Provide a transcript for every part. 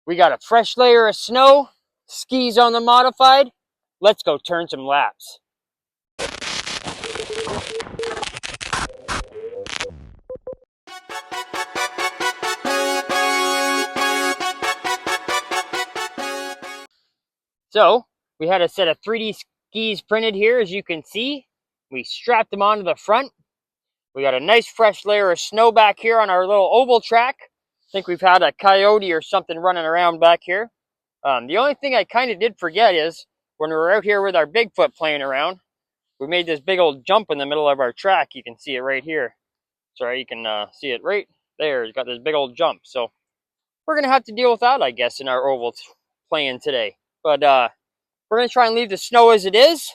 We got a fresh layer of snow, skis on the modified. Let's go turn some laps. So we had a set of 3D skis printed here, as you can see. We strapped them onto the front. We got a nice fresh layer of snow back here on our little oval track. I think we've had a coyote or something running around back here. The only thing I kind of did forget is when we were out here with our Bigfoot playing around, we made this big old jump in the middle of our track. You can see it right here. Sorry, you can see it right there. It's got this big old jump. So we're going to have to deal with that, I guess, in our oval playing today. But we're going to try and leave the snow as it is.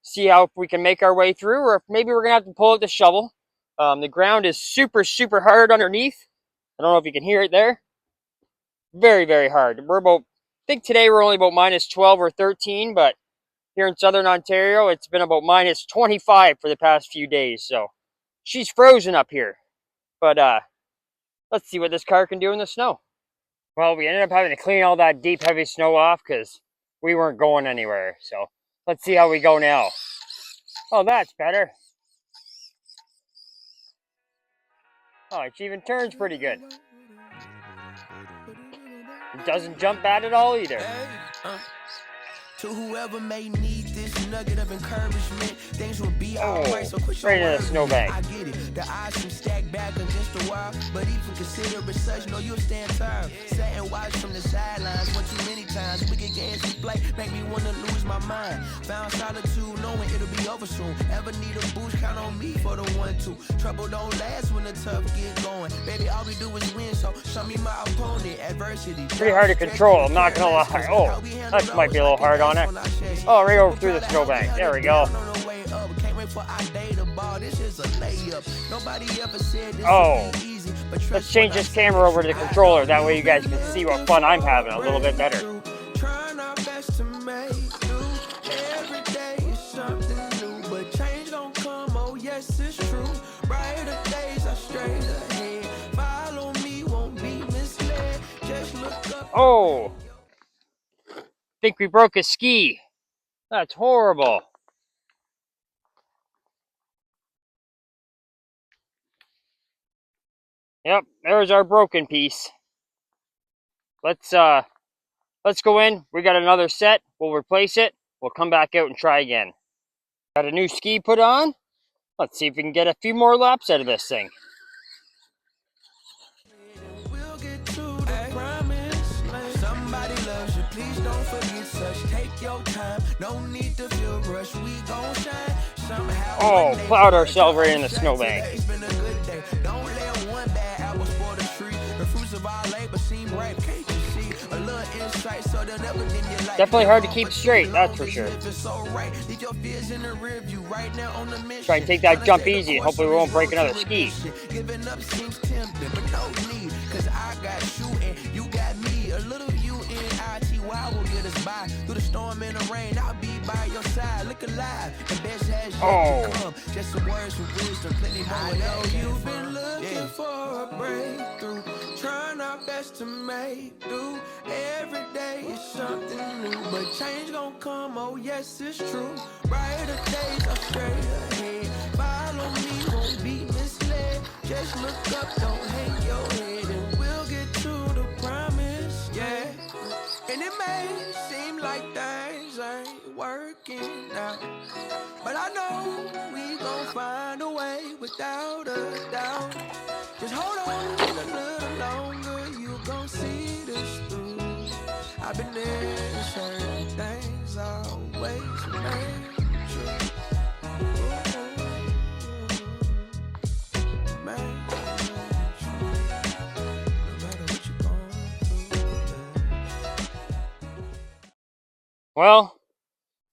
See how if we can make our way through, or if maybe we're going to have to pull out the shovel. The ground is super, super hard underneath. I don't know if you can hear it there. Very, very hard. I think today we're only about minus 12 or 13, but here in southern Ontario, it's been about minus 25 for the past few days. So she's frozen up here. But let's see what this car can do in the snow. Well, we ended up having to clean all that deep, heavy snow off because we weren't going anywhere. So let's see how we go now. Oh, that's better. Oh, it even turns pretty good. It doesn't jump bad at all either. To whoever may need this nugget of encouragement, things will be alright. So quit right in the snowbank. I get it. The eyes can stack back against the wall, but even consider it such, no, you'll stand tall. Sat and watch from the sidelines one too many times. Wicked games we play make me wanna lose my mind. Found solitude, knowing it'll be over soon. Ever need a boost? Count on me for the 1-2. Trouble don't last when the tough get going. Baby, all we do is win, so show me my opponent. Adversity. Pretty hard to control, I'm not gonna lie. Oh, that might be a little hard on it. Oh, right over through the snowbank. There we go. Oh, let's change this camera over to the controller. That way you guys can see what fun I'm having a little bit better. Oh, think we broke a ski. That's horrible. Yep, there's our broken piece. Let's go in. We got another set. We'll replace it. We'll come back out and try again. Got a new ski put on. Let's see if we can get a few more laps out of this thing. Please don't forget such. Take your time. No need to feel rushed. We gon' shine. Somehow. Oh, plowed ourselves right in the snowbank. It's been a good day. Don't let one bad apple spoil the tree. The fruits of our labor seem ripe. Can't you see? A little insight so they'll never dim your light. Definitely hard to keep straight, that's for sure. Try and take that jump easy and hopefully we won't break another ski. Giving up seems tempting, but no need. Cause I got you and you got me. A little I will get us by through the storm and the rain. I'll be by your side. Look alive. The best has yet to come. Just some words of wisdom, plenty more. I know you've been looking for a breakthrough, trying our best to make do. Every day is something new, but change gon' come. Oh yes, it's true. Brighter days are straight ahead. Follow me, won't be misled. Just look up, don't hang your head, and we'll get to the promise. Yeah. And it may seem like things ain't working out, but I know we gon' find a way without a doubt. Just hold on a little longer, you gon' see this through. I've been there, certain things always remain true. Well,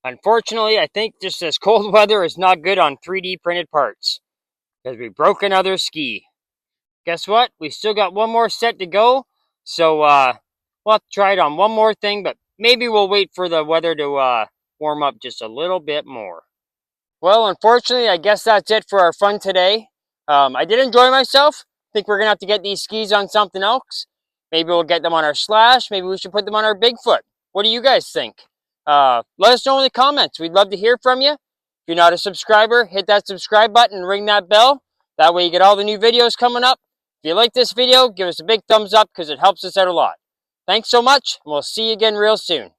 unfortunately, I think just this cold weather is not good on 3D printed parts, because we broke another ski. Guess what? We still got one more set to go, so we'll have to try it on one more thing, but maybe we'll wait for the weather to warm up just a little bit more. Well, unfortunately, I guess that's it for our fun today. I did enjoy myself. I think we're going to have to get these skis on something else. Maybe we'll get them on our Slash. Maybe we should put them on our Bigfoot. What do you guys think? Let us know in the comments. We'd love to hear from you. If you're not a subscriber, hit that subscribe button and ring that bell. That way you get all the new videos coming up. If you like this video, give us a big thumbs up because it helps us out a lot. Thanks so much, and we'll see you again real soon.